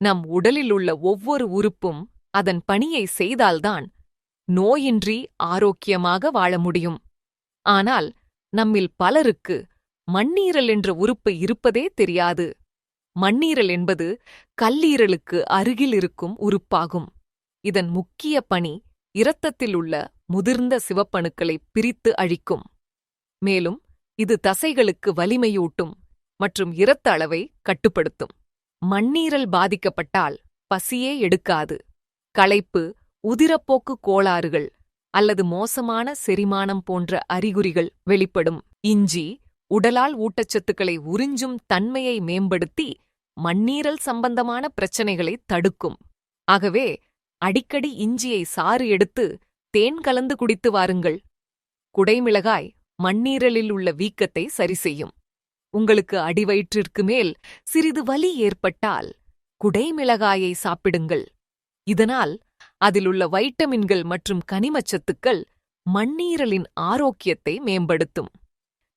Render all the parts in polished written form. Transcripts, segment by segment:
நம் உடலில் உள்ள ஒவ்வொரு உறுப்பும் அதன் பணியை செய்தால்தான் நோயின்றி ஆரோக்கியமாக வாழ முடியும். ஆனால் நம்மில் பலருக்கு மண்ணீரல் என்ற உறுப்பு இருப்பதே தெரியாது. மண்ணீரல் என்பது கல்லீரலுக்கு அருகில் இருக்கும் உறுப்பாகும். இதன் முக்கிய பணி இரத்தத்தில் உள்ள முதிர்ந்த சிவப்பணுக்களை பிரித்து அழிக்கும். மேலும் இது தசைகளுக்கு வலிமையூட்டும் மற்றும் இரத்த அளவை கட்டுப்படுத்தும். மண்ணீரல் பாதிக்கப்பட்டால் பசியே எடுக்காது. களைப்பு, உதிரப்போக்கு கோளாறுகள் அல்லது மோசமான செரிமானம் போன்ற அறிகுறிகள் வெளிப்படும். இஞ்சி உடலால் ஊட்டச்சத்துக்களை உறிஞ்சும் தன்மையை மேம்படுத்தி மண்ணீரல் சம்பந்தமான பிரச்சனைகளை தடுக்கும். ஆகவே அடிக்கடி இஞ்சியை சாறு எடுத்து தேன் கலந்து குடித்து வாருங்கள். குடைமிளகாய் மண்ணீரலில் உள்ள வீக்கத்தை சரிசெய்யும். உங்களுக்கு அடிவயிற்றிற்கு மேல் சிறிது வலி ஏற்பட்டால் குடைமிளகாயை சாப்பிடுங்கள். இதனால் அதிலுள்ள வைட்டமின்கள் மற்றும் கனிமச்சத்துக்கள் மண்ணீரலின் ஆரோக்கியத்தை மேம்படுத்தும்.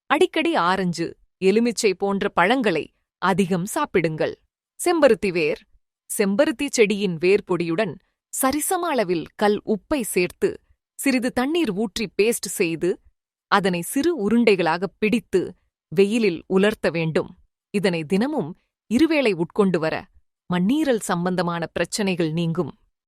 அடிக்கடி ஆரஞ்சு, எலுமிச்சை போன்ற பழங்களை அதிகம் சாப்பிடுங்கள். செம்பருத்தி வேர் செம்பருத்தி செடியின் வேர்பொடியுடன் சரிசம அளவில் கல் உப்பை சேர்த்து சிறிது தண்ணீர் ஊற்றி பேஸ்ட் செய்து அதனை சிறு உருண்டைகளாக பிடித்து வெயிலில் உலர்த்த வேண்டும். இதனை தினமும் இருவேளை உட்கொண்டு வர மண்ணீரல் சம்பந்தமான பிரச்சனைகள் நீங்கும்.